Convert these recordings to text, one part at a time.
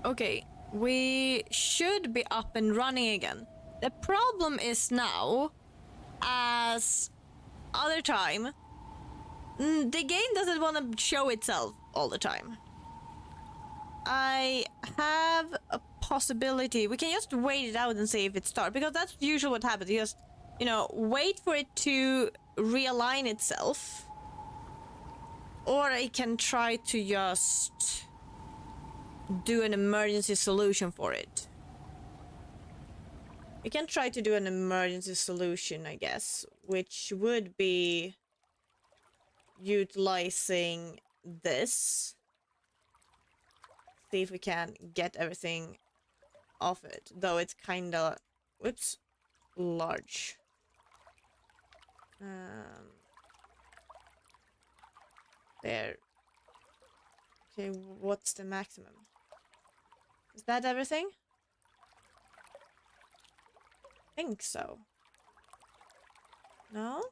Okay, we should be up and running again. The problem is now, as other time, the game doesn't want to show itself all the time. I have a possibility. We can just wait it out and see if it starts, because that's usually what happens. You just, wait for it to realign itself. Or I can try to just do an emergency solution for it. We can try to do an emergency solution, I guess, which would be utilizing this. See if we can get everything off it, though it's kinda, whoops, large. There. Okay, what's the maximum? Is that everything? I think so. No?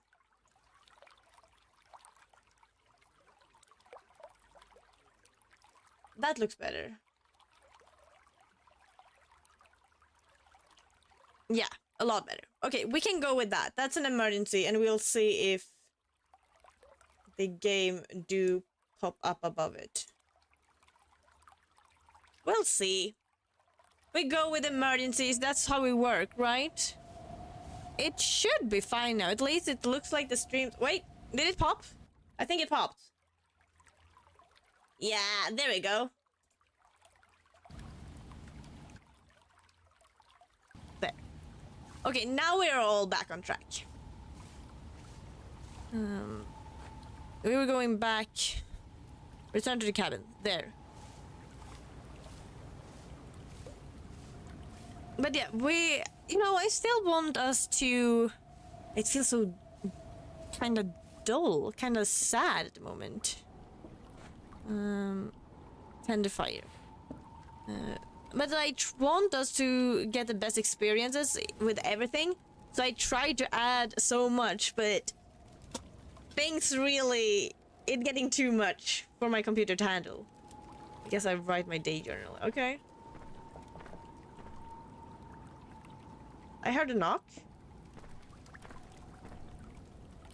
That looks better. Yeah, a lot better. Okay, we can go with that. That's an emergency, and we'll see if the game do pop up above it. We'll see. We go with emergencies. That's how we work, right? It should be fine now. At least it looks like the stream... Wait, did it pop? I think it popped. Yeah, there we go. There. Okay, now we're all back on track. We were going back. Return to the cabin. There. But yeah, I still want us to... It feels so kind of dull, kind of sad at the moment. Tend to fire. But I want us to get the best experiences with everything. So I try to add so much, but things really... It's getting too much for my computer to handle. I guess I write my day journal. Okay. I heard a knock.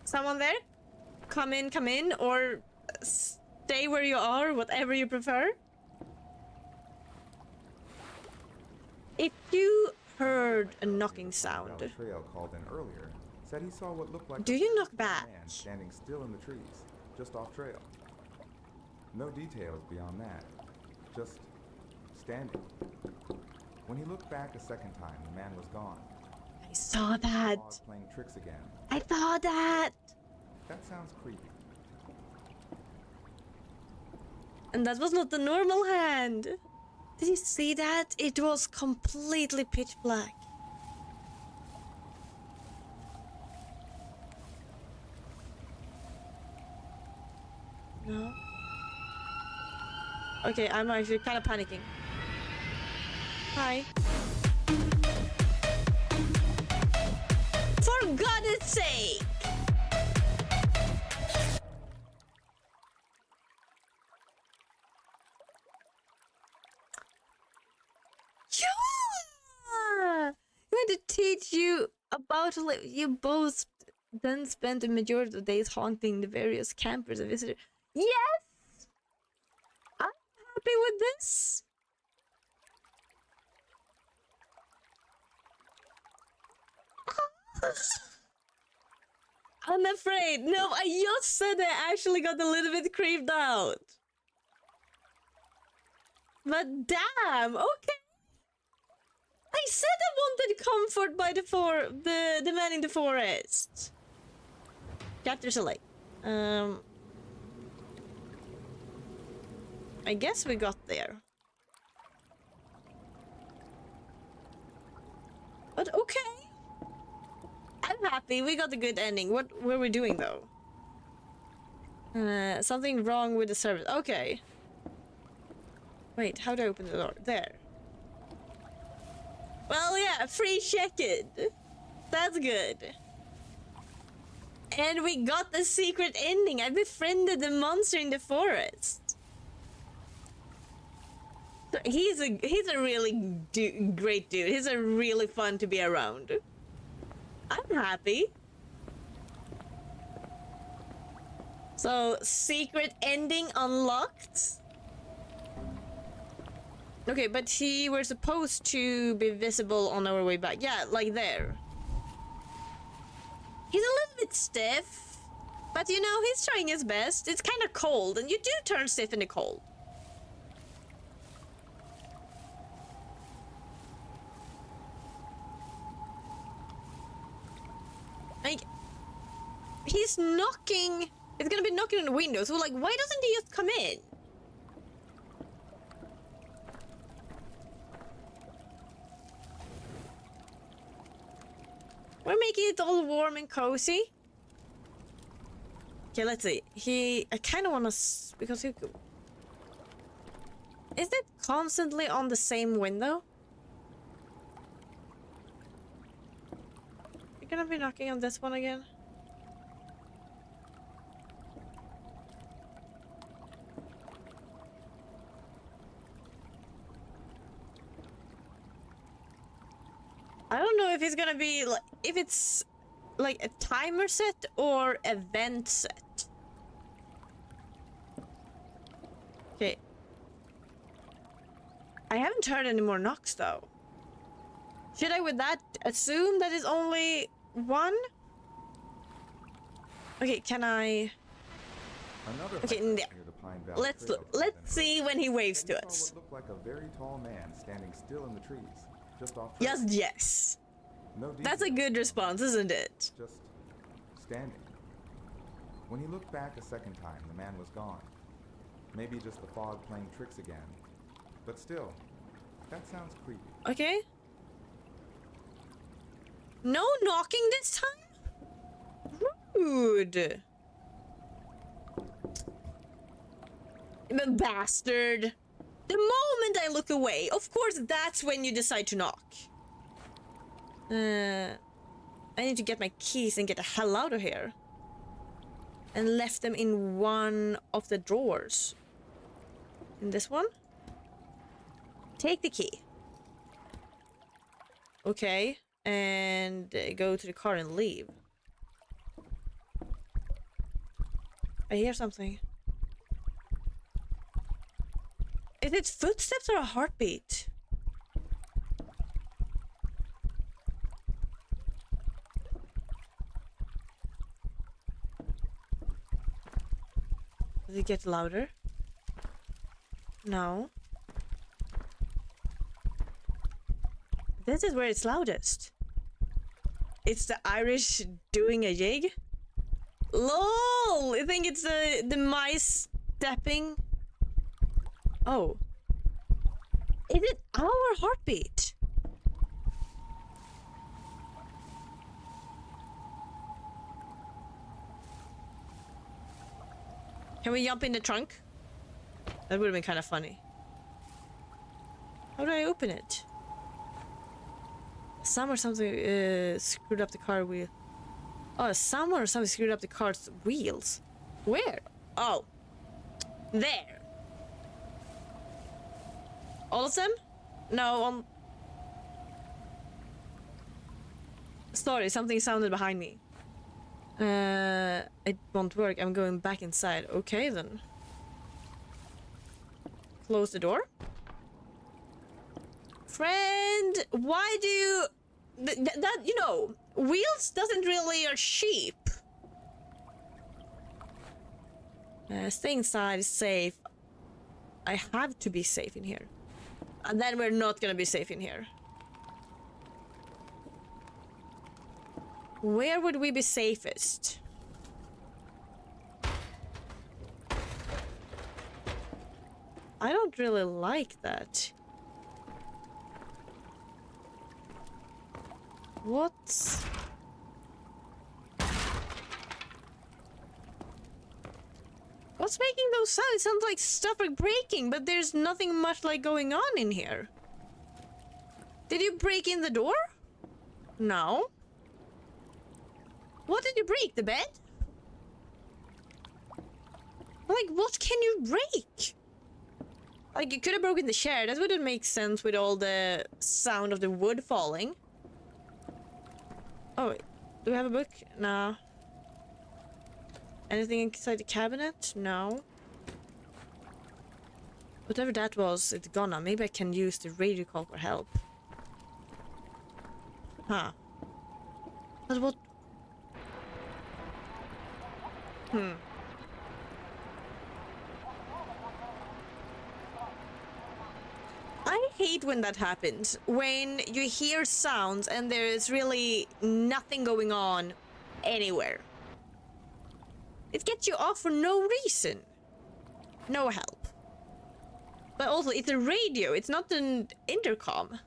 Someone there? Come in, or stay where you are, whatever you prefer. If you heard a knocking sound, Trail called in earlier said he saw what looked like do you knock back? Man standing still in the trees, just off trail. No details beyond that. Just standing. When he looked back a second time, the man was gone. I saw that. Paws playing tricks again. I saw that. That sounds creepy. And that was not the normal hand. Did you see that? It was completely pitch black. No. Okay, I'm actually kind of panicking. Hi. For God's sake! Yeah! I'm going to teach you about you both then spent the majority of the days haunting the various campers and visitors. Yes! I'm happy with this. I'm afraid. No, I just said I actually got a little bit creeped out. But damn, okay. I said I wanted comfort by the man in the forest. Capture select. I guess we got there. But okay. I'm happy. We got a good ending. What were we doing though? Something wrong with the service. Okay. Wait, how do I open the door? There. Well, yeah, free check-in. That's good. And we got the secret ending. I befriended the monster in the forest. So He's a really great dude. He's a really fun to be around. I'm happy. So, secret ending unlocked. Okay, but we're supposed to be visible on our way back. Yeah, like there. He's a little bit stiff, but you know, he's trying his best. It's kind of cold, and you do turn stiff in the cold. Like, he's knocking. It's gonna be knocking on the window, so like, why doesn't he just come in? We're making it all warm and cozy. Okay, let's see. I kind of want to, because he... Is it constantly on the same window? You're gonna be knocking on this one again? I don't know if it's gonna be like, if it's like a timer set or event set. Okay. I haven't heard any more knocks though. Should I with that assume that it's only one? Okay, can I? Another Okay, near the Pine Valley let's Trail let's see when he waves to saw us. what looked like a very tall man standing still in the trees, just off trail. Yes. No That's a details. good response, isn't it? Just standing. When he looked back a second time, the man was gone. Maybe just the fog playing tricks again. But still, that sounds creepy. Okay. No knocking this time? Rude. Bastard. The moment I look away, of course that's when you decide to knock. I need to get my keys and get the hell out of here. And left them in one of the drawers. In this one? Take the key. Okay. And go to the car and leave. I hear something. Is it footsteps or a heartbeat? Does it get louder? No. This is where it's loudest. It's the Irish doing a jig. LOL! I think it's the mice stepping. Oh. Is it our heartbeat? Can we jump in the trunk? That would have been kind of funny. How do I open it? Someone or something screwed up the car wheel. Oh, someone or something screwed up the car's wheels. Where? Oh. There. All of them? No, Sorry, something sounded behind me. It won't work. I'm going back inside. Okay, then. Close the door. Friend, why do you... that, you know, wheels doesn't really are cheap. Stay inside is safe. I have to be safe in here. And then we're not gonna be safe in here. Where would we be safest? I don't really like that. What's... What's making those sounds? It sounds like stuff are breaking, but there's nothing much like going on in here. Did you break in the door? No. What did you break? The bed? Like, what can you break? Like, you could have broken the chair. That wouldn't make sense with all the sound of the wood falling. Oh, wait. Do we have a book? No. Anything inside the cabinet? No. Whatever that was, it's gone now. Maybe I can use the radio call for help. Huh. But what? I hate when that happens. When you hear sounds and there is really nothing going on anywhere. It gets you off for no reason. No help. But also, it's a radio. It's not an intercom.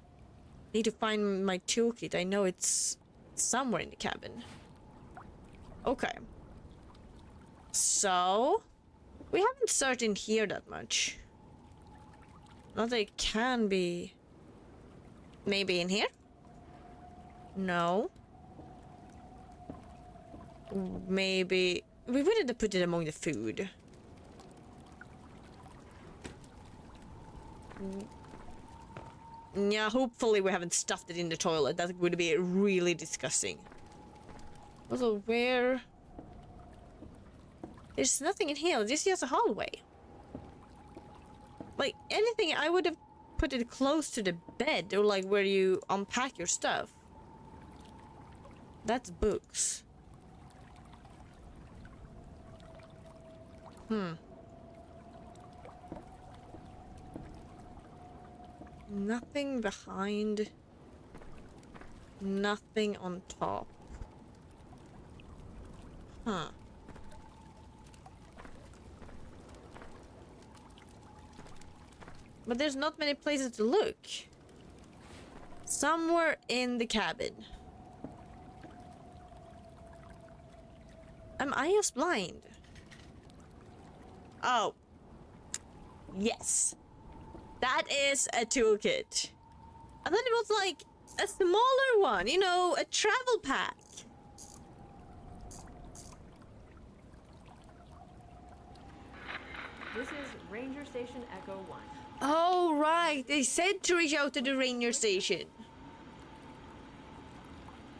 Need to find my toolkit. I know it's somewhere in the cabin. Okay. So, we haven't searched in here that much. Not that it can be... Maybe in here? No. Maybe... We wouldn't have put it among the food. Yeah, hopefully we haven't stuffed it in the toilet. That would be really disgusting. Also, where... There's nothing in here. This is just a hallway. Like, anything, I would have put it close to the bed, or like where you unpack your stuff. That's books. Nothing behind. Nothing on top. Huh. But there's not many places to look. Somewhere in the cabin. Am I just blind? Oh. Yes. That is a toolkit. I thought it was like a smaller one, you know, a travel pack. This is Ranger Station Echo 1. Oh, right. They said to reach out to the ranger station.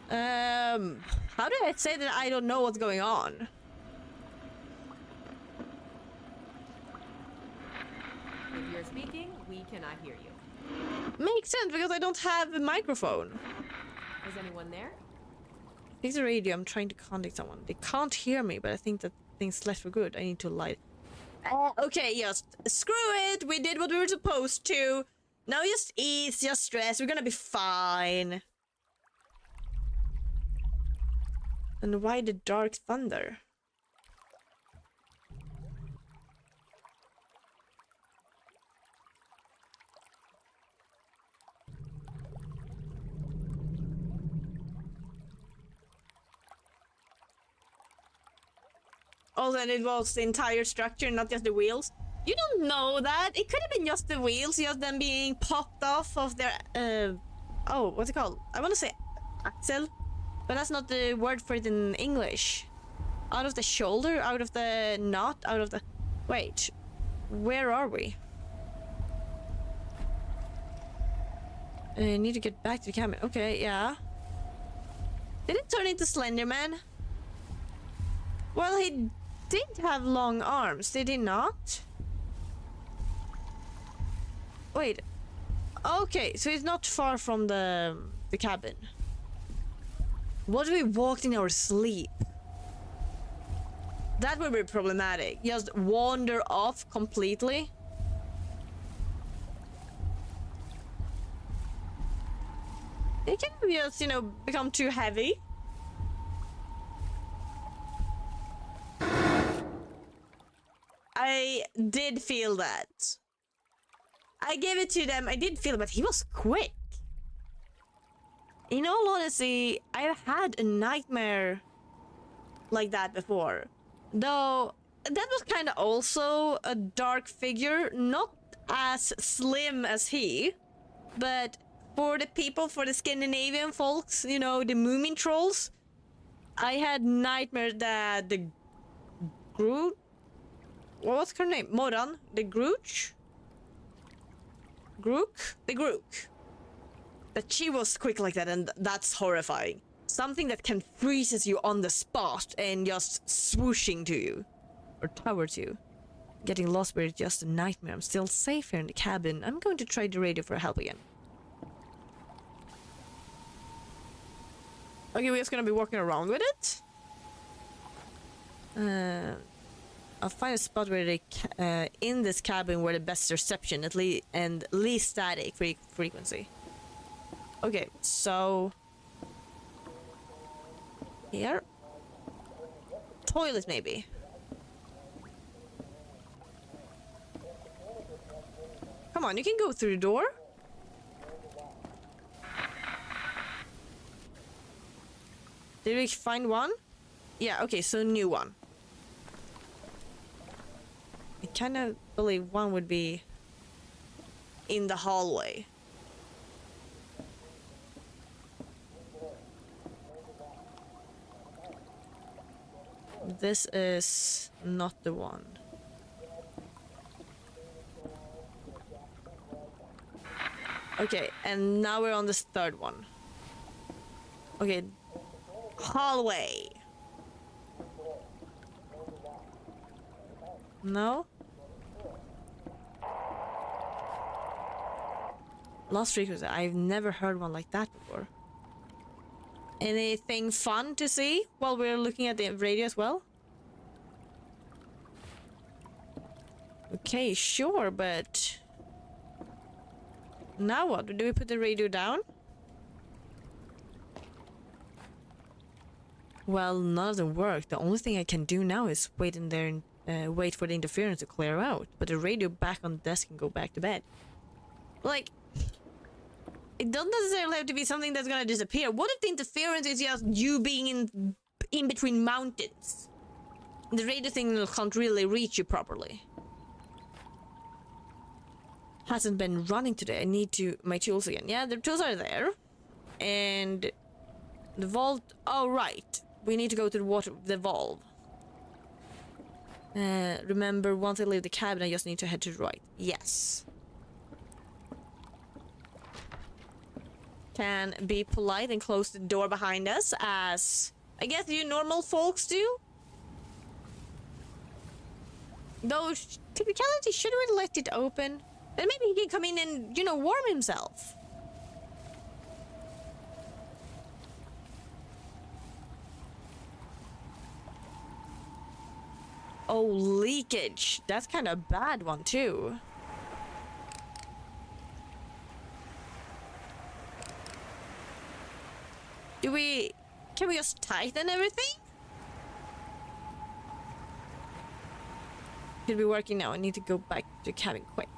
How do I say that I don't know what's going on? If you're speaking, we cannot hear you. Makes sense because I don't have a microphone. Is anyone there? It's a radio. I'm trying to contact someone. They can't hear me, but I think that things left for good. I need to light. Okay, just screw it. We did what we were supposed to. Now just ease, just stress. We're gonna be fine. And why the dark thunder? Oh, then it was the entire structure, not just the wheels. You don't know that. It could have been just the wheels, just them being popped off of their, oh, what's it called? I want to say axle, but that's not the word for it in English. Out of the shoulder, out of the knot, out of the... Wait, where are we? I need to get back to the cabin. Okay, yeah. Did it turn into Slenderman? Well, he did have long arms, did he not? Wait. Okay, so he's not far from the cabin. What if we walked in our sleep? That would be problematic. Just wander off completely. It can just, you know, become too heavy. I did feel that. I gave it to them. I did feel it, but he was quick. In all honesty, I've had a nightmare like that before. Though, that was kind of also a dark figure. Not as slim as he. But for the people, for the Scandinavian folks, you know, the Moomin trolls, I had nightmares that the Groot... What's her name? Moran? The Grooch? Grook? The Grook. That she was quick like that, and that's horrifying. Something that can freezes you on the spot and just swooshing to you. Or towards you. Getting lost where it's just a nightmare. I'm still safe here in the cabin. I'm going to try the radio for help again. Okay, we're just gonna be walking around with it. I'll find a spot where they in this cabin where the best reception and least static frequency. Okay, so here, toilet maybe. Come on, you can go through the door. Did we find one? Yeah, okay, so new one. I kind of believe one would be in the hallway. This is not the one. Okay, and now we're on this third one. Okay, hallway. No? Lost frequency. I've never heard one like that before. Anything fun to see while we're looking at the radio as well? Okay, sure, but now what? Do we put the radio down? Well, none of them work. The only thing I can do now is wait in there and wait for the interference to clear out. Put the radio back on the desk and go back to bed. Like, it doesn't necessarily have to be something that's gonna disappear. What if the interference is just you being in between mountains? The radio signal can't really reach you properly. Hasn't been running today. I need my tools again. Yeah, the tools are there. And the vault. Oh, right. We need to go to the valve. Remember, once I leave the cabin, I just need to head to the right. Yes. Can be polite and close the door behind us, as I guess you normal folks do. Though, typicality, should we let it open? Then maybe he can come in and, you know, warm himself. Oh, leakage. That's kind of a bad one, too. Can we just tighten everything? Should be working now. I need to go back to the cabin quick.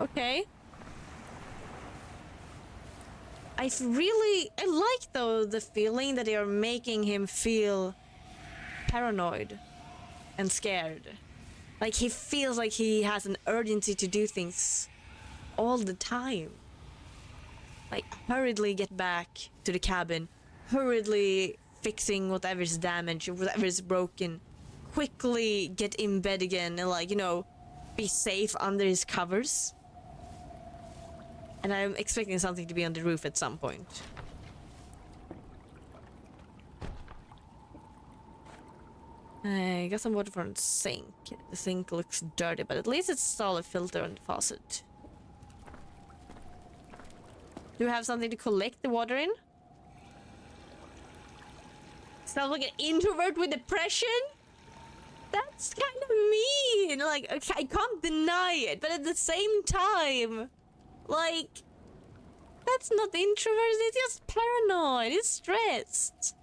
Okay. I like though the feeling that they are making him feel paranoid and scared. Like he feels like he has an urgency to do things all the time. Like hurriedly get back to the cabin, hurriedly fixing whatever's damaged, whatever's broken, quickly get in bed again and, like, you know, be safe under his covers. And I'm expecting something to be on the roof at some point. I got some water from the sink. The sink looks dirty, but at least it's still a filter on the faucet. Do we have something to collect the water in? Sounds like an introvert with depression? That's kind of mean. Like, okay, I can't deny it, but at the same time, like, that's not introvert, it's just paranoid, it's stressed.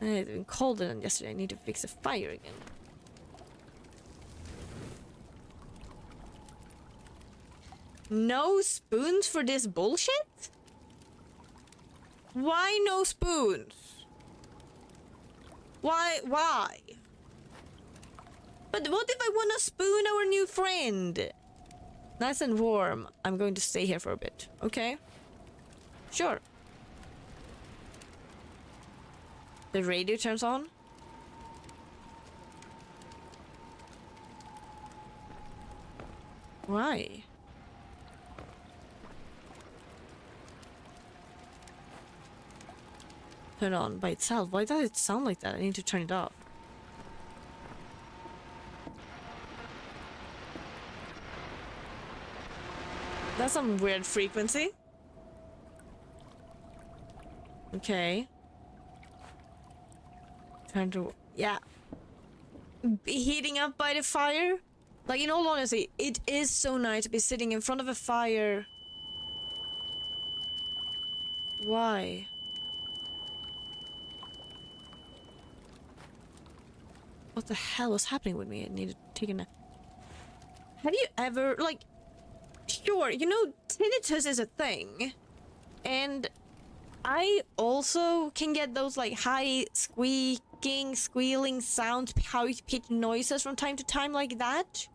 It's been colder than yesterday. I need to fix a fire again. No spoons for this bullshit? Why no spoons? Why? But what if I want to spoon our new friend? Nice and warm. I'm going to stay here for a bit. Okay? Sure. The radio turns on. Why? turn on by itself. Why does it sound like that? I need to turn it off. That's some weird frequency. Okay. Trying to... Yeah. Heating up by the fire? Like, in all honesty, it is so nice to be sitting in front of a fire. Why? What the hell was happening with me? I need to take a nap. Have you ever, like... Sure, you know, tinnitus is a thing. And I also can get those, like, high squeaking, squealing sounds, high-pitched noises from time to time like that.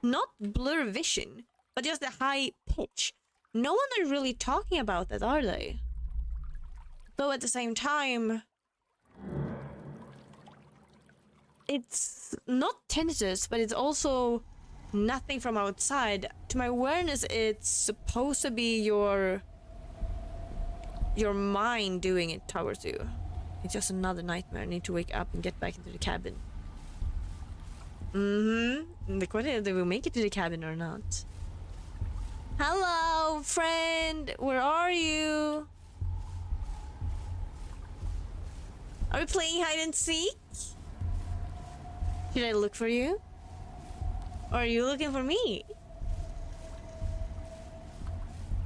Not blur vision, but just the high pitch. No one is really talking about that, are they? Though at the same time, it's not tinnitus, but it's also nothing from outside. To my awareness, it's supposed to be your mind doing it towards you. It's just another nightmare. I need to wake up and get back into the cabin. The question is, do we make it to the cabin or not? Hello, friend. Where are you? Are we playing hide and seek? Should I look for you? Or are you looking for me?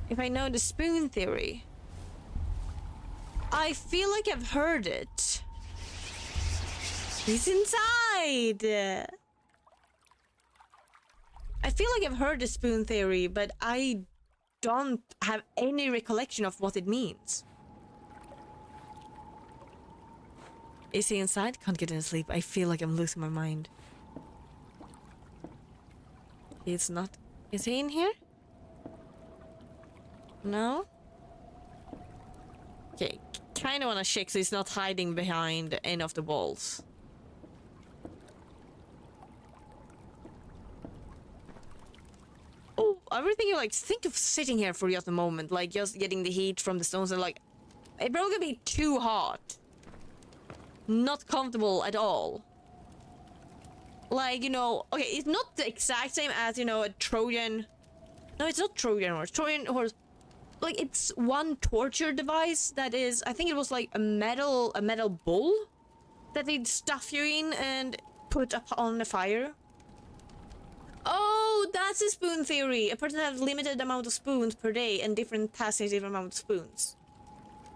If I know the spoon theory. I feel like I've heard it. He's inside! I feel like I've heard the spoon theory, but I don't have any recollection of what it means. Is he inside? Can't get any sleep. I feel like I'm losing my mind. He's not... Is he in here? No? Okay, kind of want to shake so he's not hiding behind any of the walls. Oh, everything you like, think of sitting here for just a moment, like just getting the heat from the stones and like, it probably gonna be too hot. Not comfortable at all. Like, you know, okay, it's not the exact same as, you know, a Trojan. No, it's not Trojan horse. Trojan horse, like, it's one torture device that is, I think it was like a metal bull that they'd stuff you in and put up on the fire. Oh, that's a spoon theory. A person has limited amount of spoons per day and different tasks have different amount of spoons.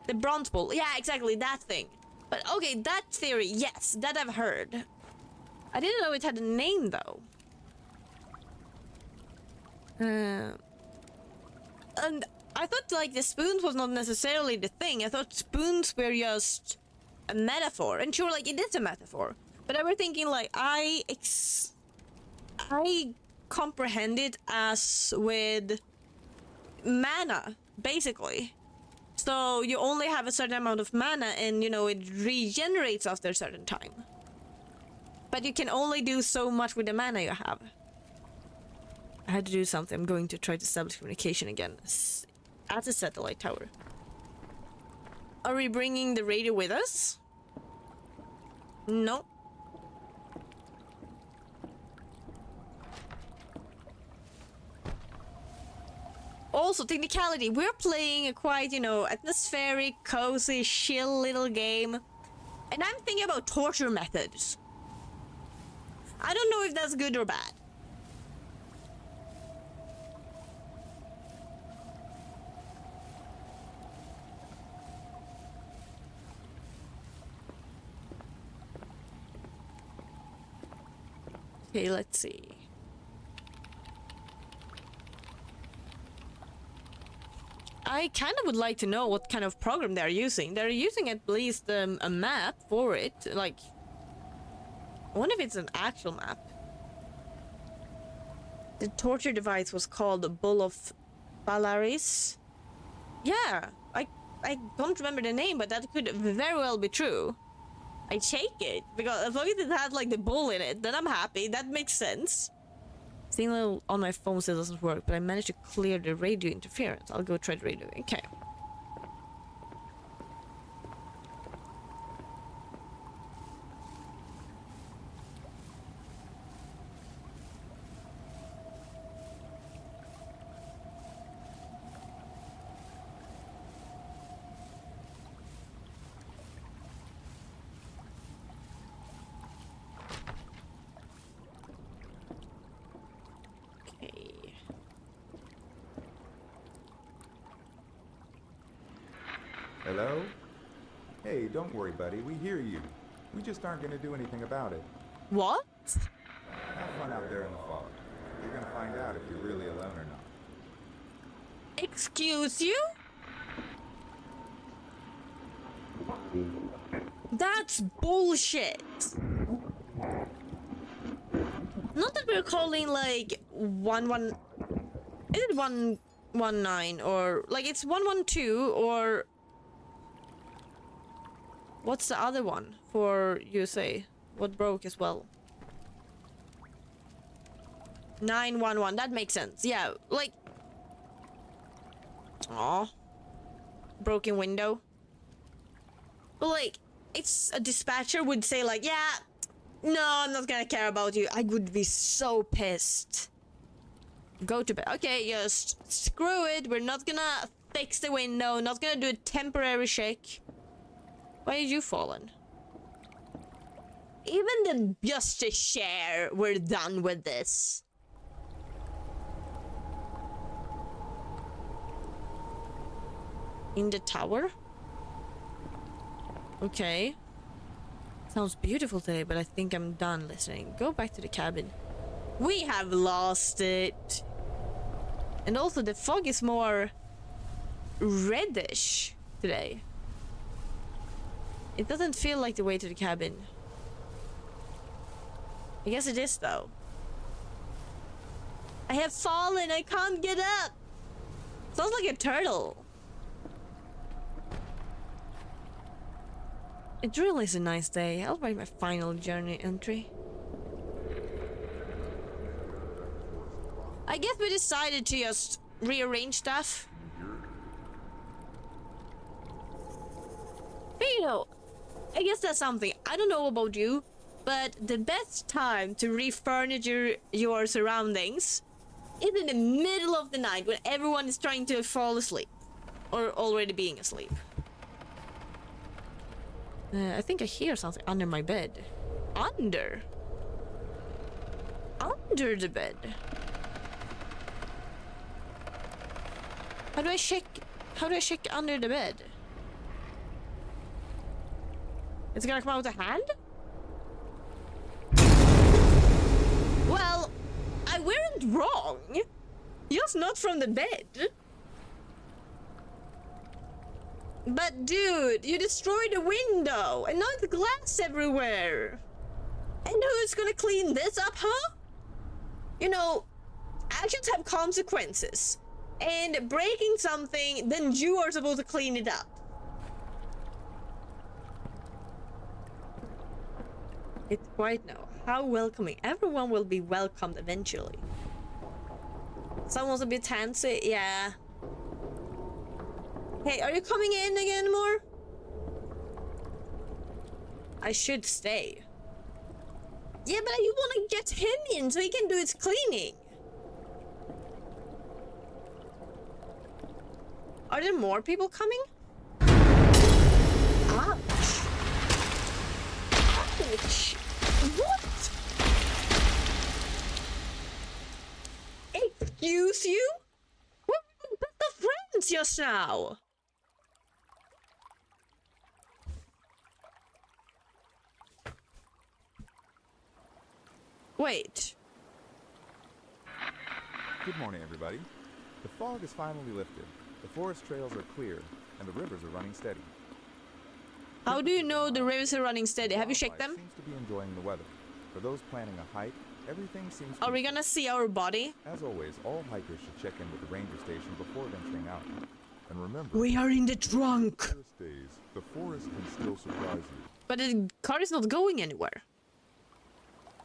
The bronze bull. Yeah, exactly, that thing. But okay, that theory, yes, that I've heard. I didn't know it had a name, though. And I thought, like, the spoons was not necessarily the thing. I thought spoons were just a metaphor. And sure, like, it is a metaphor. But I was thinking, like, I comprehend it as with mana, basically. So you only have a certain amount of mana and, you know, it regenerates after a certain time. But you can only do so much with the mana you have. I had to do something. I'm going to try to establish communication again. At the satellite tower. Are we bringing the radio with us? No. Also, technicality, we're playing a quite, you know, atmospheric, cozy, chill little game. And I'm thinking about torture methods. I don't know if that's good or bad. Okay, let's see. I kind of would like to know what kind of program they're using. They're using at least a map for it. Like, I wonder if it's an actual map. The torture device was called the Bull of Valaris. Yeah, I don't remember the name, but that could very well be true. I take it, because as long as it had like the bull in it, then I'm happy. That makes sense. Signal on my phone still doesn't work, but I managed to clear the radio interference. I'll go try the radio. Okay. Hello? Hey, don't worry, buddy. We hear you. We just aren't going to do anything about it. What? Have fun out there in the fog. You're going to find out if you're really alone or not. Excuse you? That's bullshit. Not that we're calling like 11. Is it 119 or like it's 112 or what's the other one for USA? What broke as well? 911. That makes sense. Yeah, like. Aw. Broken window. But like, it's a dispatcher would say like, yeah, no, I'm not gonna care about you. I would be so pissed. Go to bed. Okay, just screw it. We're not gonna fix the window. Not gonna do a temporary check. Why did you fall in? Even the just a share, we're done with this. In the tower? Okay. Sounds beautiful today, but I think I'm done listening. Go back to the cabin. We have lost it. And also the fog is more reddish today. It doesn't feel like the way to the cabin. I guess it is though. I have fallen, I can't get up. Sounds like a turtle. It really is a nice day. I'll write my final journey entry. I guess we decided to just rearrange stuff. But you know, I guess that's something. I don't know about you, but the best time to refurnish your surroundings is in the middle of the night when everyone is trying to fall asleep. Or already being asleep. I think I hear something under my bed. Under the bed. How do I check under the bed? It's gonna come out with a hand? Well, I weren't wrong. Just not from the bed. But dude, you destroyed the window and now it's glass everywhere. And who's gonna clean this up, huh? You know, actions have consequences. And breaking something, then you are supposed to clean it up. It's quiet now. How welcoming. Everyone will be welcomed eventually. Someone's a bit fancy, yeah. Hey, are you coming in again more? I should stay. Yeah, but you want to get him in so he can do his cleaning. Are there more people coming? Ouch. Ouch. What? Excuse you? We're best of friends just now. Wait. Good morning, everybody. The fog is finally lifted. The forest trails are clear, and the rivers are running steady. How do you know the rivers are running steady? Have you checked them? Seems to be enjoying the weather. For those planning a hike, everything seems to Are we gonna see our body? As always, all hikers should check in with the ranger station before venturing out. And remember, We are in the trunk. forest days, the forest can still surprise you. But the car is not going anywhere.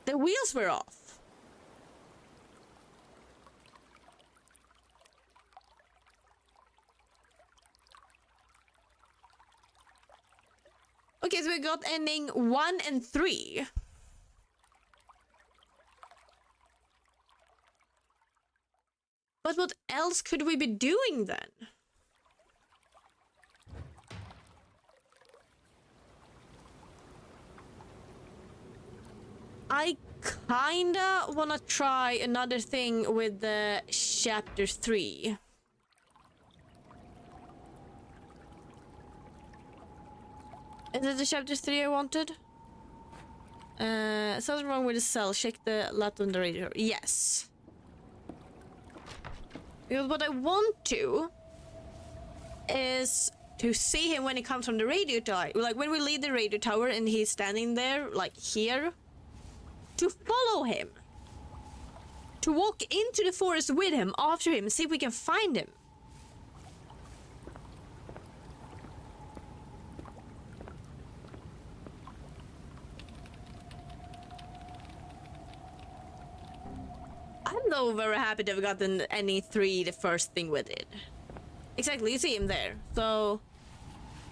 The wheels were off. Okay, so we got ending 1 and 3. But what else could we be doing then? I kinda wanna try another thing with the chapter 3. Is it the chapter 3 I wanted? Something wrong with the cell. Check the lat on the radio. Yes. Because what I want to is to see him when he comes from the radio tower. Like when we leave the radio tower and he's standing there, like here. To follow him. To walk into the forest with him, after him, see if we can find him. I'm though very happy to have gotten any 3 the first thing we did. Exactly, you see him there. So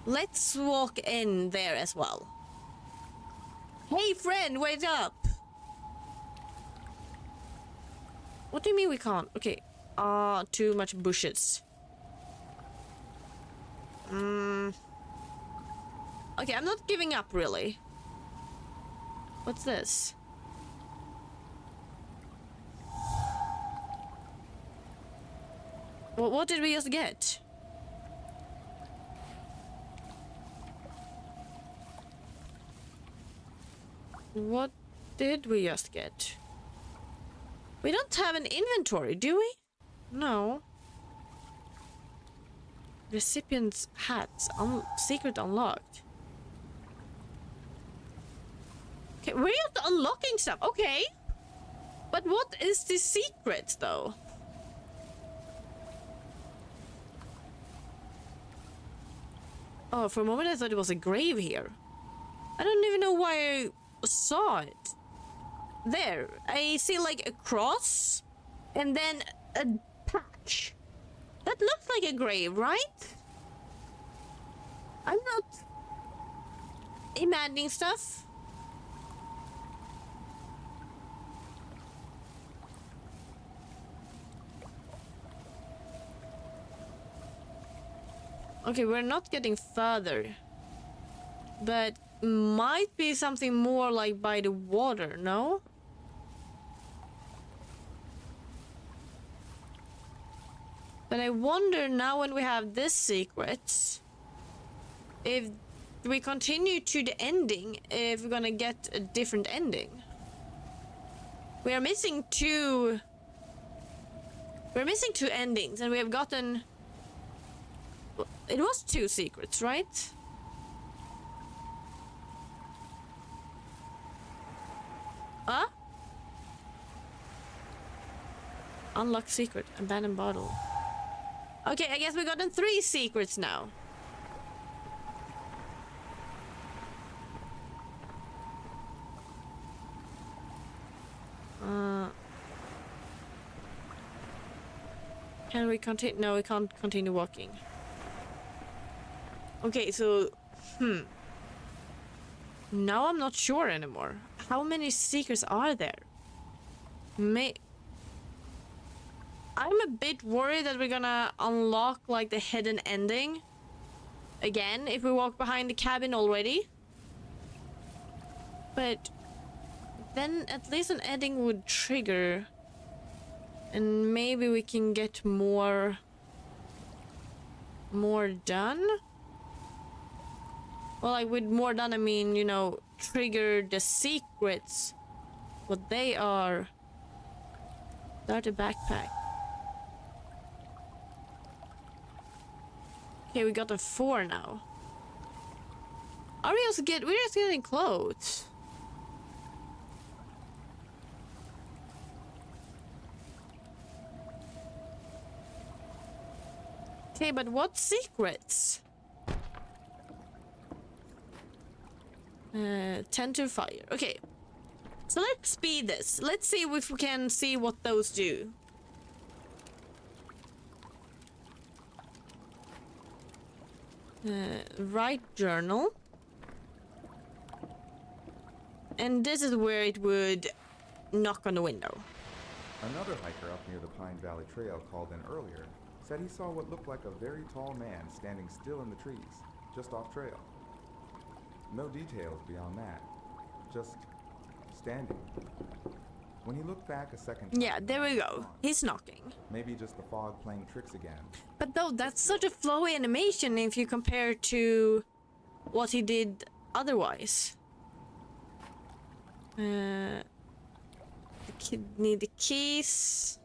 let's walk in there as well. Hey friend, wake up! What do you mean we can't? Okay. Too much bushes. Okay, I'm not giving up really. What's this? What did we just get? What did we just get? We don't have an inventory, do we? No. Recipient's hats. Secret unlocked. Okay, we're just unlocking stuff. Okay. But what is the secret, though? Oh, for a moment I thought it was a grave here. I don't even know why I saw it. There, I see like a cross and then a patch. That looks like a grave, right? I'm not imagining stuff. Okay, we're not getting further. But might be something more like by the water, no? But I wonder now when we have this secret, if we continue to the ending, if we're gonna get a different ending. We are missing two... We're missing 2 endings and we have gotten... It was 2 secrets, right? Huh? Unlock secret. Abandoned bottle. Okay, I guess we gotten 3 secrets now. Can we continue? No, we can't continue walking. Okay, so... Now I'm not sure anymore. How many secrets are there? I'm a bit worried that we're gonna unlock like the hidden ending again if we walk behind the cabin already. But then at least an ending would trigger and maybe we can get more done. Well, like with more done I mean, you know, trigger the secrets, what they are. Start a backpack. Okay, we got a 4 now. Are we also we're just getting close. Okay, but what secrets? 10 to fire. Okay. So let's speed this. Let's see if we can see what those do. Write journal. And this is where it would knock on the window. Another hiker up near the Pine Valley Trail called in earlier said he saw what looked like a very tall man standing still in the trees, just off trail. No details beyond that, just standing. When he looked back a second time... Yeah, there we go. He's knocking. Maybe just the fog playing tricks again. But though, that's such a flowy animation if you compare to what he did otherwise. Need the keys.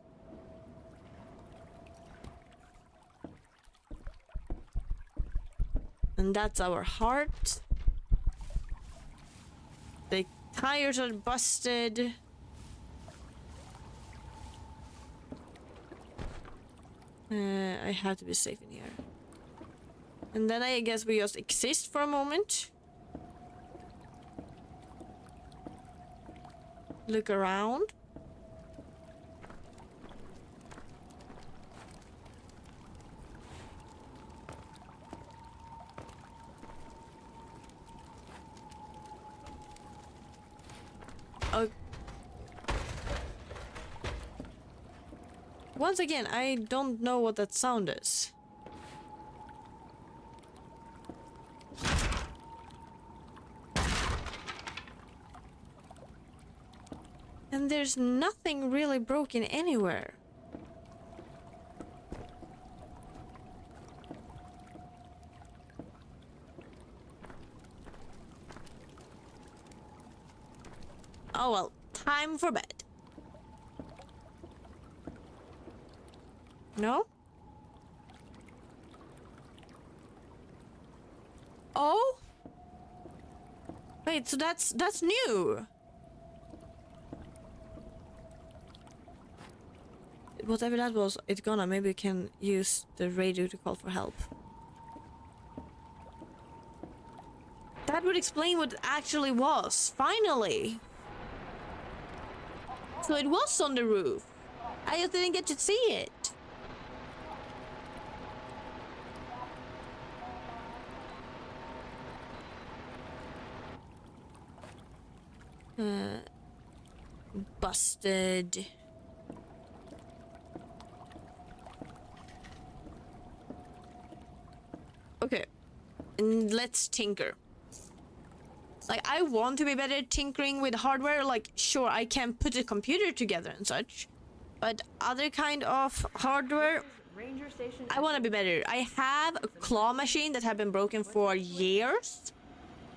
And that's our heart. The tires are busted. I have to be safe in here. And then I guess we just exist for a moment. Look around. Oh. Once again, I don't know what that sound is. And there's nothing really broken anywhere. Oh well, time for bed. No? Oh? Wait, so that's new. Whatever that was, it's gonna. Maybe we can use the radio to call for help. That would explain what it actually was. Finally! So it was on the roof. I just didn't get to see it. Busted. Okay, and let's tinker. Like, I want to be better at tinkering with hardware. Like, sure, I can put a computer together and such, but other kind of hardware, Ranger Station. I want to be better. I have a claw machine that have been broken for years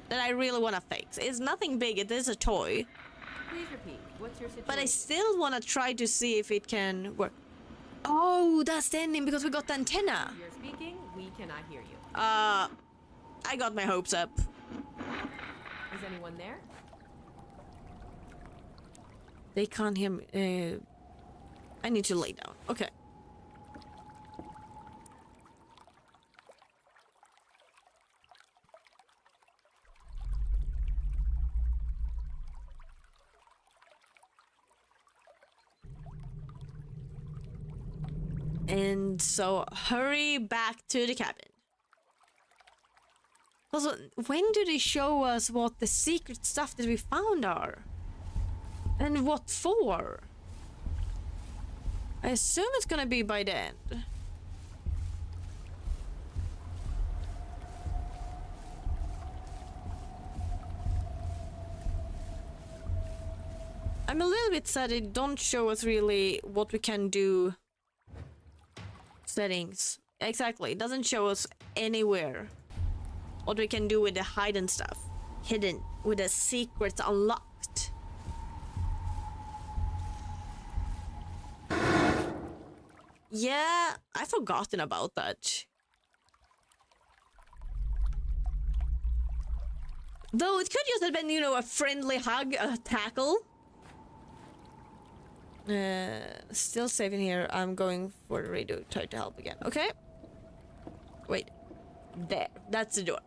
that I really want to fix. It's nothing big, it is a toy. Please repeat. What's your situation? But I still want to try to see if it can work. Oh, that's the ending because we got the antenna. You're speaking. We cannot hear you. I got my hopes up. Is anyone there? They can't hear me. I need to lay down. Okay. And so hurry back to the cabin. Also, when do they show us what the secret stuff that we found are? And what for? I assume it's gonna be by the end. I'm a little bit sad they don't show us really what we can do. Settings. Exactly. It doesn't show us anywhere what we can do with the hidden stuff. Hidden. With the secrets unlocked. Yeah, I've forgotten about that. Though it could just have been, you know, a friendly hug, a tackle. Still saving here. I'm going for the radio. Try to help again. Okay. Wait. There. That's the door.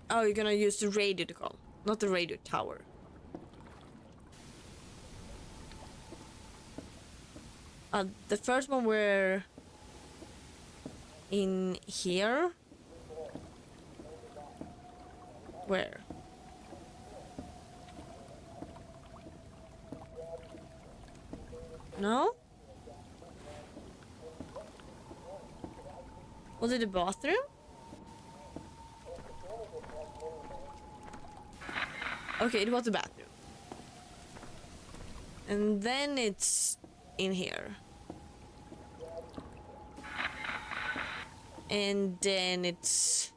Oh, you're gonna use the radio to call, not the radio tower. The first one we're in here. Where? No? Was it the bathroom? Okay, it was the bathroom. And then it's in here. And then it's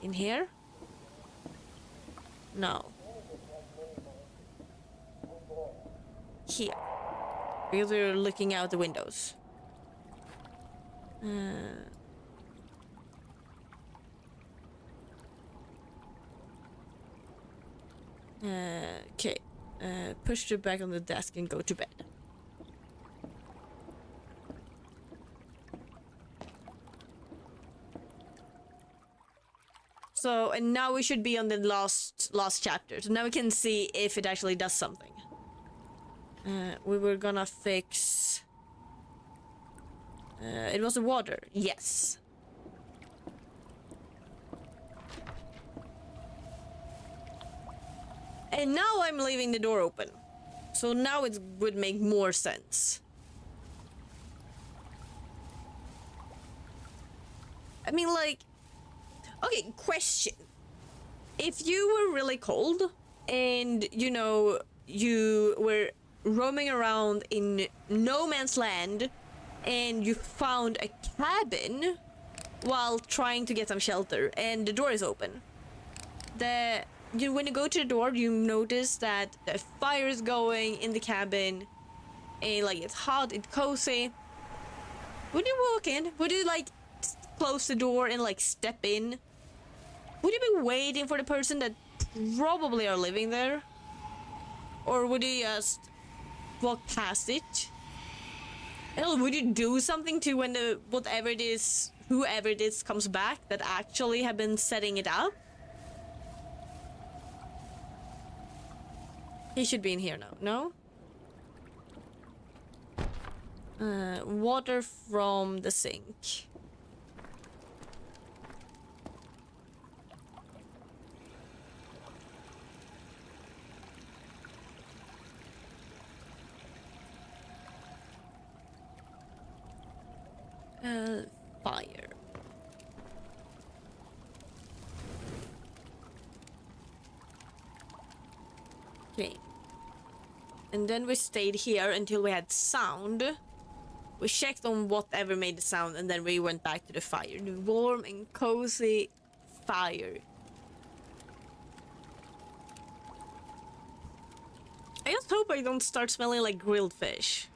in here? No. Here. Because we're looking out the windows. Okay. Push it back on the desk and go to bed. So, and now we should be on the last chapter. So now we can see if it actually does something. We were gonna fix... it was the water. Yes. And now I'm leaving the door open. So now it would make more sense. I mean, like... Okay, question. If you were really cold and, you know, you were roaming around in no man's land and you found a cabin while trying to get some shelter and the door is open. When you go to the door, you notice that the fire is going in the cabin and like it's hot, it's cozy. Would you walk in? Would you like close the door and like step in? Would you be waiting for the person that probably are living there? Or would you just walk past it? Or would you do something to when the whoever it is comes back that actually have been setting it up? He should be in here now. No? Water from the sink. Fire. Okay. And then we stayed here until we had sound. We checked on whatever made the sound and then we went back to the fire. The warm and cozy fire. I just hope I don't start smelling like grilled fish.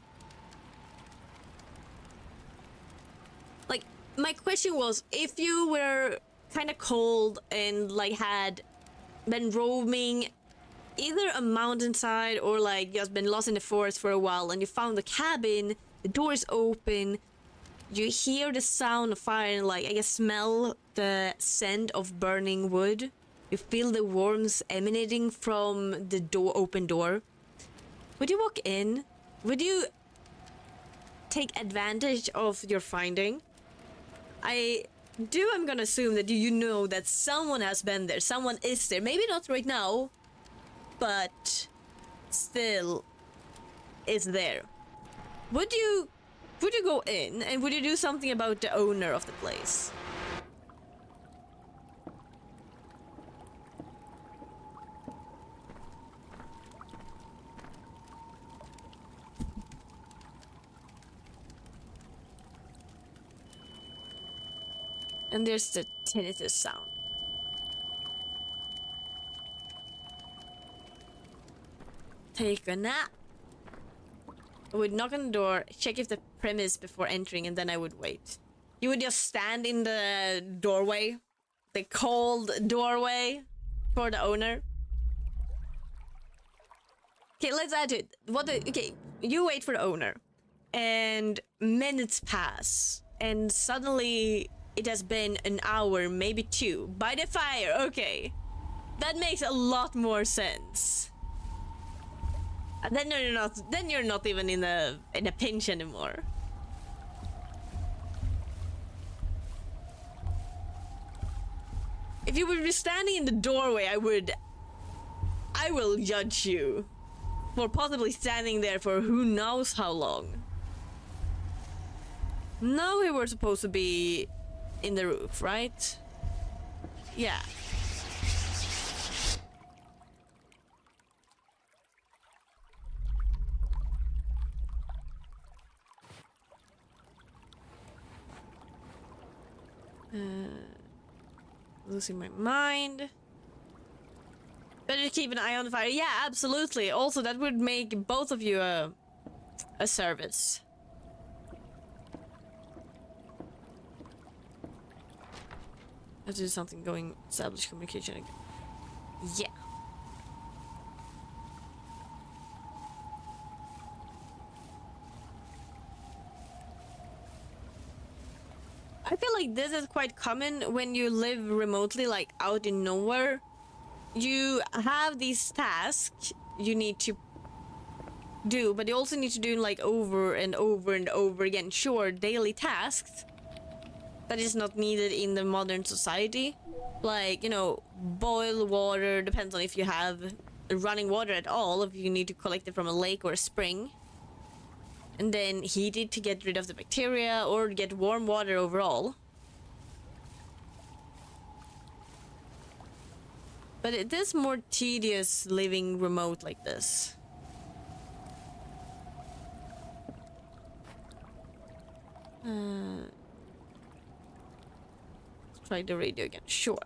Like, my question was, if you were kind of cold and like had been roaming either a mountainside or like just been lost in the forest for a while and you found the cabin, the door is open, you hear the sound of fire and like I guess smell the scent of burning wood, you feel the warmth emanating from the open door. Would you walk in? Would you take advantage of your finding? I'm gonna assume that you know that someone has been there, someone is there, maybe not right now, but still is there. Would you go in and would you do something about the owner of the place? And there's the tinnitus sound. Take a nap. I would knock on the door, check if the premise before entering, and then I would wait. You would just stand in the doorway, the cold doorway for the owner. Okay, let's add to it. Okay, you wait for the owner, and minutes pass, and suddenly it has been an hour, maybe two, by the fire. Okay, that makes a lot more sense. And then you're not even in a pinch anymore. If you would be standing in the doorway, I will judge you for possibly standing there for who knows how long. Now we were supposed to be in the roof, right? Yeah. Losing my mind. Better keep an eye on the fire. Yeah, absolutely. Also, that would make both of you a service. Let's do something going establish communication again. Yeah. I feel like this is quite common when you live remotely, like out in nowhere. You have these tasks you need to do, but you also need to do like over and over and over again. Sure, daily tasks that is not needed in the modern society. Like, you know, boil water, depends on if you have running water at all, if you need to collect it from a lake or a spring. And then heat it to get rid of the bacteria or get warm water overall. But it is more tedious living remote like this. Let's try the radio again. Sure.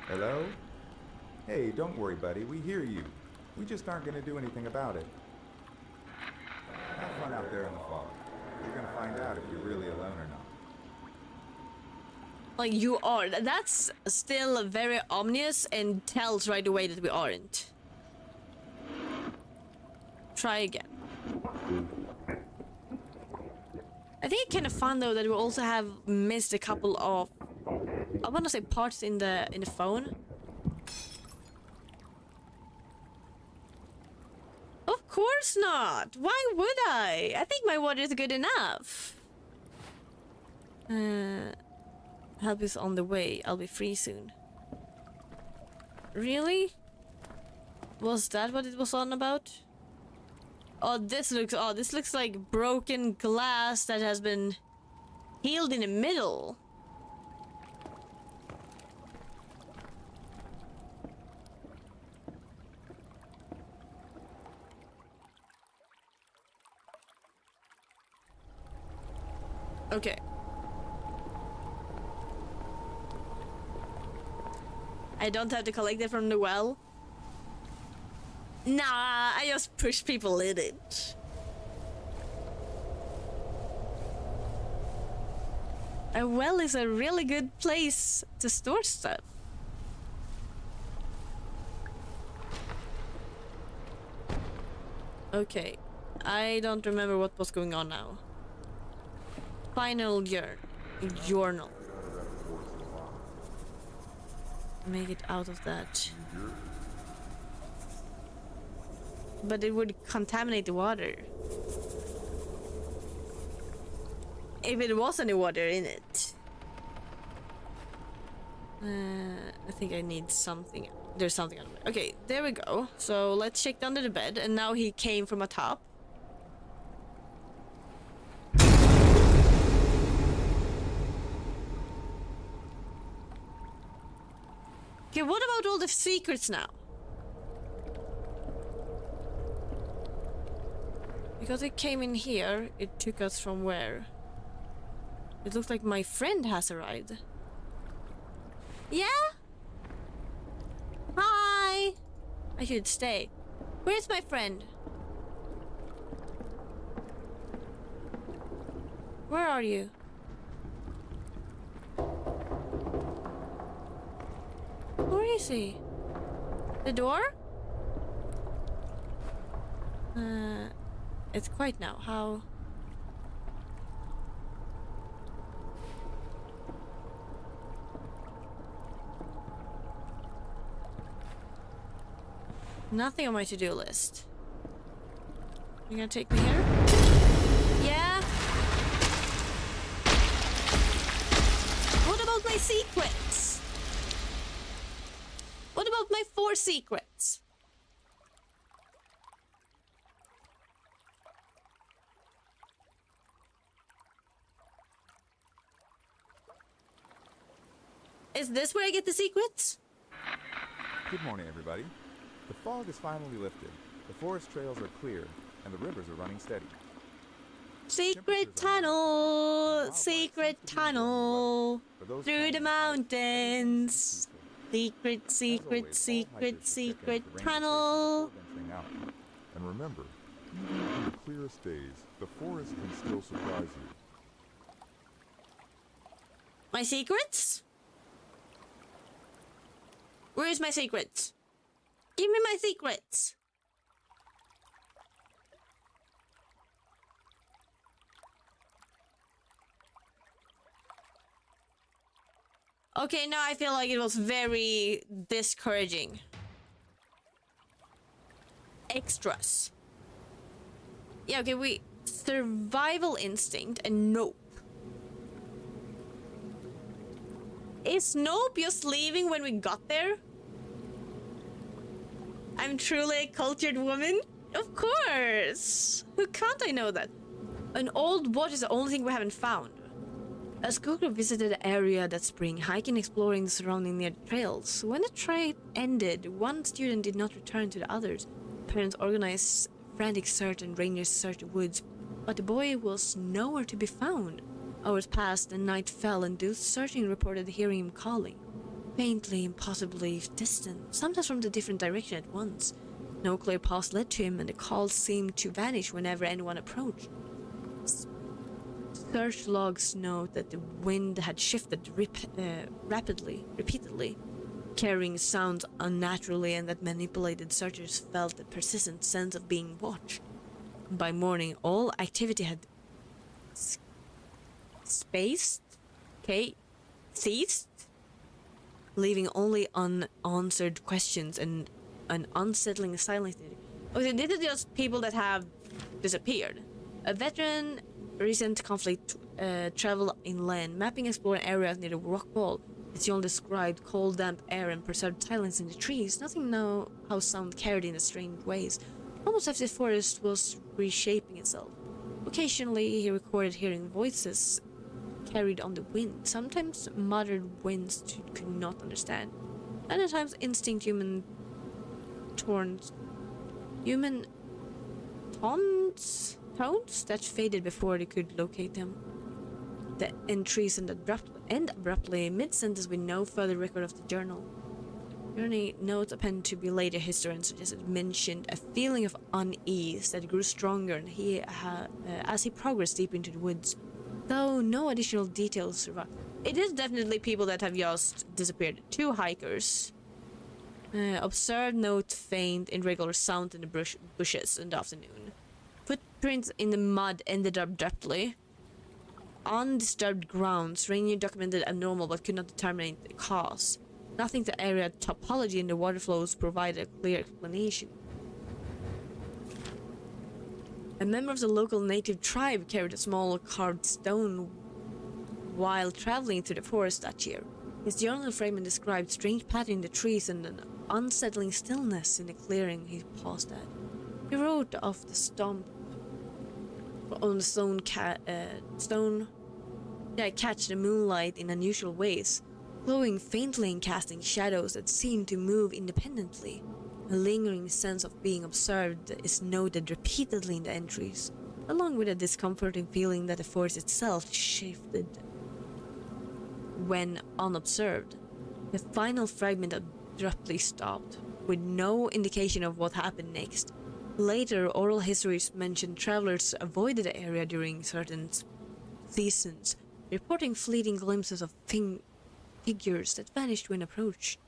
Hello? Hey, don't worry, buddy. We hear you. We just aren't going to do anything about it. Have fun out there in the fog. You're going to find out if you're really alone or not. Like you are. That's still very ominous and tells right away that we aren't. Try again. I think it's kind of fun though that we also have missed a couple of, I want to say, parts in the phone. Of course not. Why would I? I think my water is good enough. Help is on the way. I'll be free soon. Really? Was that what it was on about? Oh, this looks like broken glass that has been healed in the middle. Okay. I don't have to collect it from the well. Nah, I just push people in it. A well is a really good place to store stuff. Okay, I don't remember what was going on now. Final journal. Make it out of that. But it would contaminate the water. If it was any water in it. I think I need something. There's something under it. Okay, there we go. So let's check under the bed. And now he came from atop. Okay, what about all the secrets now? Because it came in here, it took us from where? It looks like my friend has arrived. Yeah? Hi! I should stay. Where's my friend? Where are you? Where is he? The door? It's quiet now. How? Nothing on my to-do list. You gonna take me here? Yeah? What about my secrets? What about my 4 secrets? Is this where I get the secrets? Good morning, everybody. The fog is finally lifted. The forest trails are clear, and the rivers are running steady. Secret tunnel, secret tunnel through the mountains. Secret, secret, secret, secret tunnel. And remember, even on the clearest days, the forest can still surprise you. My secrets? Where's my secrets? Give me my secrets. Okay, now I feel like it was very discouraging. Extras. Yeah, okay, we... Survival instinct and nope. Is Nope just leaving when we got there? I'm truly a cultured woman? Of course! Who can't I know that? An old watch is the only thing we haven't found. As Google visited the area that spring, hiking and exploring the surrounding near the trails. When the trip ended, one student did not return to the others. Parents organized frantic search and rangers searched the woods, but the boy was nowhere to be found. Hours passed and night fell, and those searching reported hearing him calling. Faintly, impossibly distant, sometimes from the different direction at once. No clear path led to him, and the calls seemed to vanish whenever anyone approached. Search logs note that the wind had shifted repeatedly, carrying sounds unnaturally, and that manipulated searchers felt a persistent sense of being watched. By morning, all activity had ceased, leaving only unanswered questions and an unsettling silence. Okay, this is just people that have disappeared. A veteran recent conflict travel inland, mapping exploring areas near the rock wall. It's only described cold, damp air and preserved silence in the trees. Nothing know how sound carried in strange ways. Almost as if the forest was reshaping itself. Occasionally, he recorded hearing voices carried on the wind. Sometimes muttered winds could not understand. And at times, instinct human tones that faded before they could locate them. The entries end abruptly mid-sentence with no further record of the journal. Journey notes append to be later history and suggested mentioned a feeling of unease that grew stronger and as he progressed deep into the woods, though no additional details survived. It is definitely people that have just disappeared. 2 hikers. Observed note faint irregular sound in the bushes in the afternoon. Footprints in the mud ended abruptly. Undisturbed grounds, ranger documented abnormal but could not determine the cause. Nothing to area topology and the water flows provided a clear explanation. A member of the local native tribe carried a small carved stone while traveling through the forest that year. His journal fragment described strange pattern in the trees and an unsettling stillness in the clearing he paused at. He wrote of the stomp on the stone catch the moonlight in unusual ways, glowing faintly and casting shadows that seemed to move independently. A lingering sense of being observed is noted repeatedly in the entries, along with a discomforting feeling that the forest itself shifted when unobserved. The final fragment abruptly stopped, with no indication of what happened next. Later, oral histories mentioned travelers avoided the area during certain seasons, reporting fleeting glimpses of figures that vanished when approached,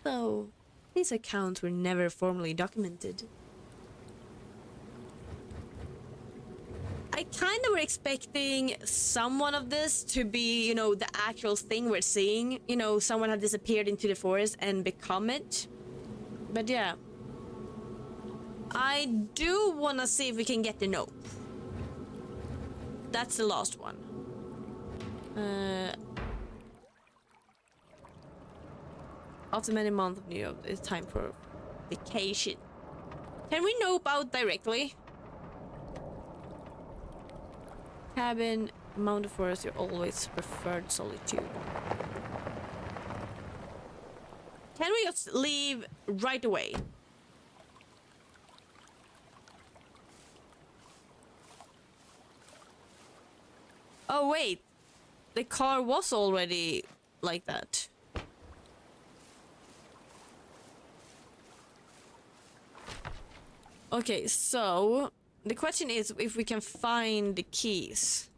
though these accounts were never formally documented. I kind of were expecting someone of this to be, the actual thing we're seeing. Someone had disappeared into the forest and become it. But yeah. I do want to see if we can get the note. That's the last one. After many months of New York, it's time for vacation. Can we nope out directly? Cabin, mountain forest, you always preferred solitude. Can we just leave right away? Oh wait, the car was already like that. Okay, so the question is if we can find the keys.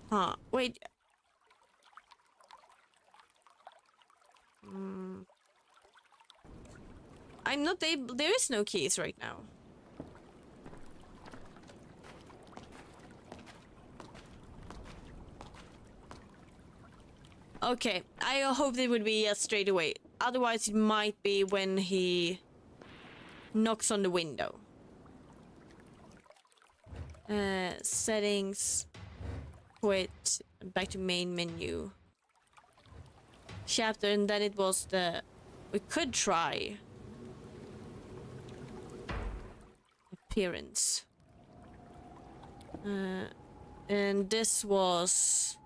Huh, wait. I'm not able. There is no keys right now. Okay, I hope they would be straight away. Otherwise, it might be when he knocks on the window. Settings. Quit. Back to main menu. Chapter, and then it was the... We could try. Appearance. And this was...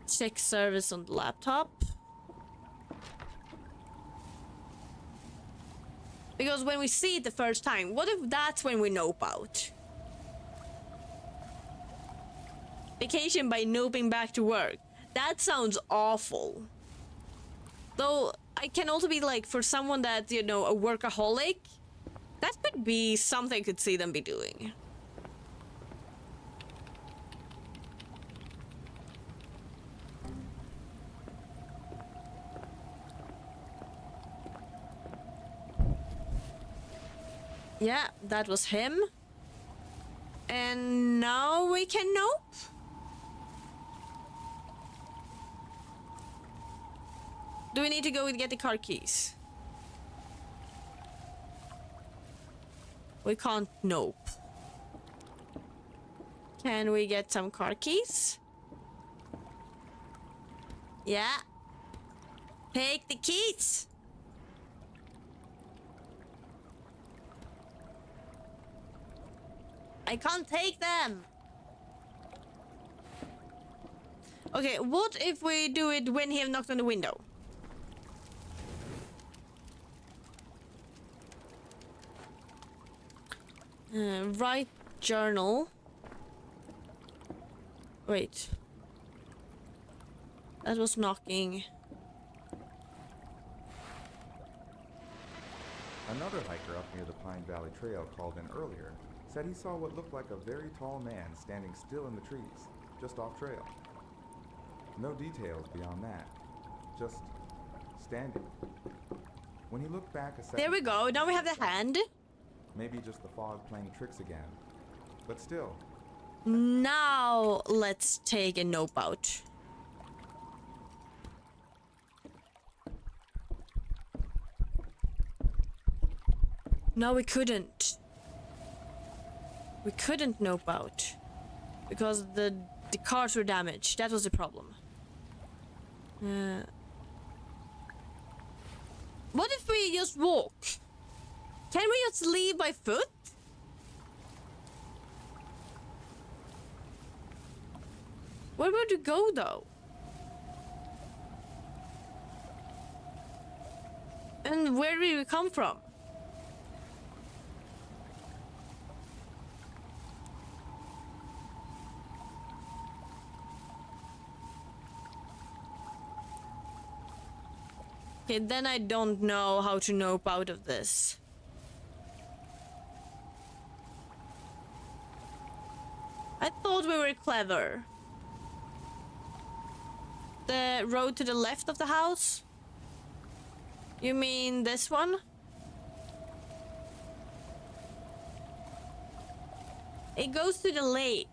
Check service on the laptop. Because when we see it the first time, what if that's when we nope out? Vacation by noping back to work. That sounds awful. Though, I can also be like, for someone that, you know, a workaholic, that could be something I could see them be doing. Yeah, that was him. And now we can nope. Do we need to go and get the car keys? We can't nope. Can we get some car keys? Yeah. Take the keys. I can't take them. Okay, what if we do it when he have knocked on the window? Write journal. Wait. That was knocking. Another hiker up near the Pine Valley Trail called in earlier said he saw what looked like a very tall man standing still in the trees, just off trail. No details beyond that. Just standing. When he looked back a second... There we go. Now we have the hand. Maybe just the fog playing tricks again. But still. Now let's take a nope out. No, we couldn't. We couldn't nope out. Because the cars were damaged. That was the problem. What if we just walk? Can we just leave by foot? Where would we go though? And where did we come from? Okay, then I don't know how to nope out of this. I thought we were clever. The road to the left of the house? You mean this one? It goes to the lake.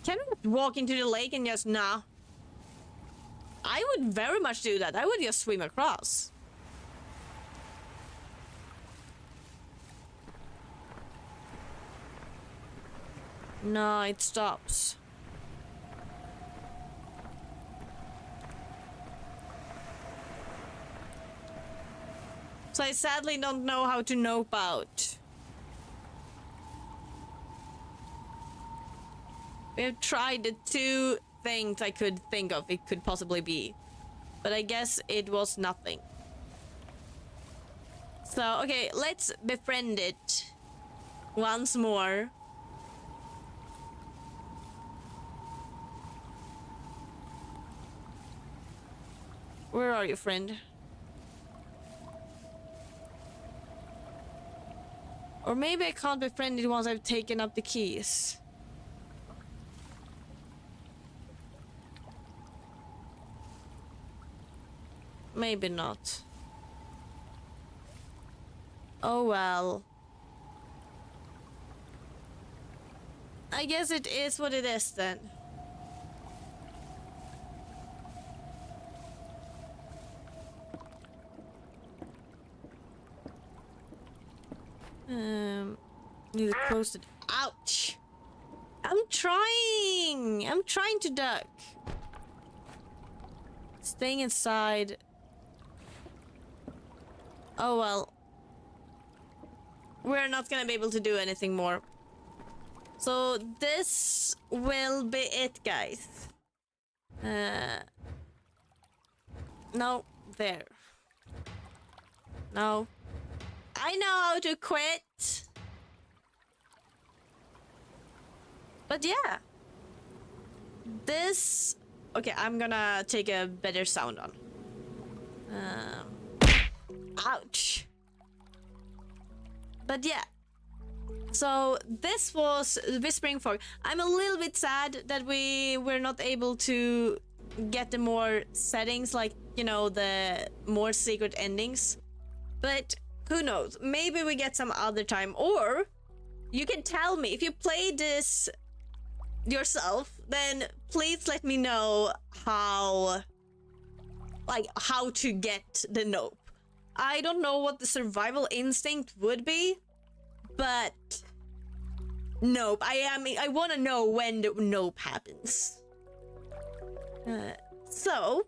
Can we walk into the lake and just nah? I would very much do that. I would just swim across. No, it stops. So I sadly don't know how to nope out. We have tried the two things I could think of it could possibly be. But I guess it was nothing. So, okay, let's befriend it. Once more. Where are you, friend? Or maybe I can't be friendly once I've taken up the keys. Maybe not. Oh well. I guess it is what it is then. Need to close it. Ouch! I'm trying to duck. Staying inside. Oh well. We're not gonna be able to do anything more. So this will be it, guys. No, there. No. I know how to quit. But yeah. This... Okay, I'm gonna take a better sound on. Ouch. But yeah. So this was Whispering Fog. I'm a little bit sad that we were not able to get the more settings, like, you know, the more secret endings. But who knows? Maybe we get some other time. Or you can tell me if you play this yourself, then please let me know how to get the nope. I don't know what the survival instinct would be, but nope. I want to know when the nope happens. So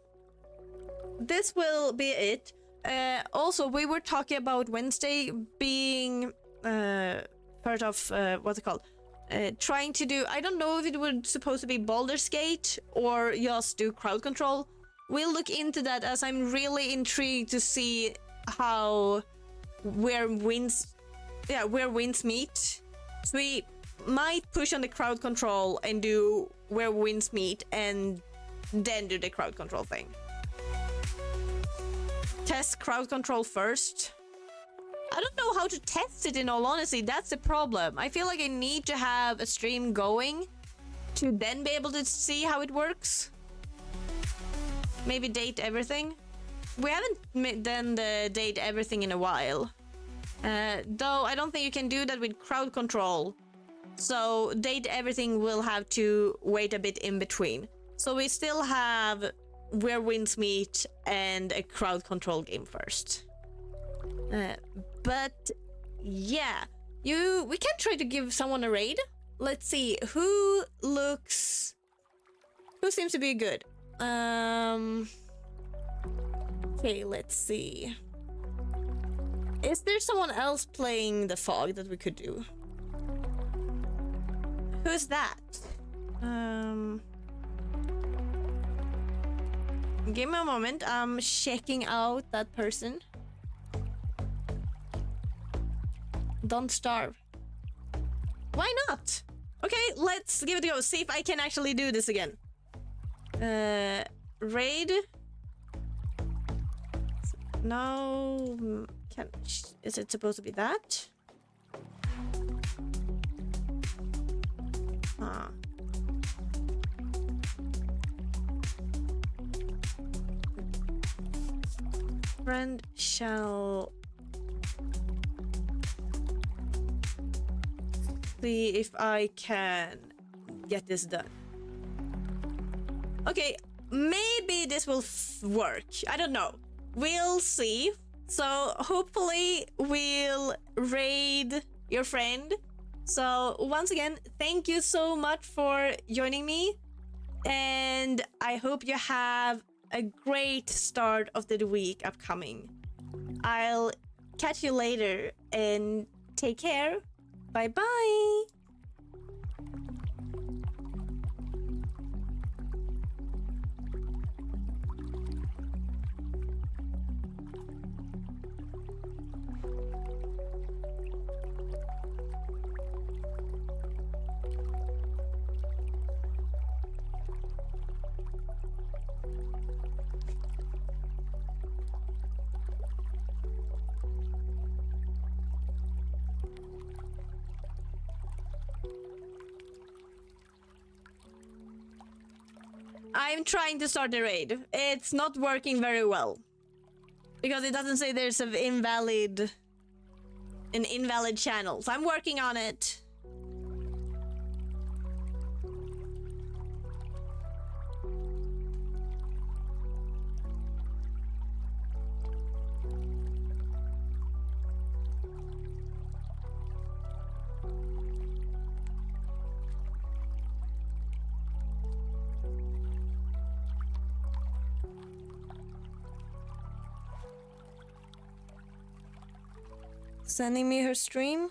this will be it. Also, we were talking about Wednesday being part of what's it called? Trying to do, I don't know if it would supposed to be Baldur's Gate or just do crowd control. We'll look into that, as I'm really intrigued to see where winds meet. So we might push on the crowd control and do where winds meet, and then do the crowd control thing. Test crowd control first. I don't know how to test it, in all honesty. That's the problem. I feel like I need to have a stream going to then be able to see how it works. Maybe date everything. We haven't done the date everything in a while. Though I don't think you can do that with crowd control. So date everything will have to wait a bit in between. So we still have where winds meet and a crowd control game first. But yeah, we can try to give someone a raid. Let's see who seems to be good. Okay, let's see. Is there someone else playing the fog that we could do? Who's that? Give me a moment. I'm checking out that person. Don't starve. Why not? Okay, let's give it a go. See if I can actually do this again. Raid. No. Is it supposed to be that? Huh. Friend shall see if I can get this done. Okay, maybe this will work. I don't know. We'll see. So hopefully we'll raid your friend. So once again, thank you so much for joining me, and I hope you have a great start of the week upcoming. I'll catch you later, and take care. Bye bye. I'm trying to start a raid. It's not working very well. Because it doesn't say there's an invalid channel. So I'm working on it. Sending me her stream?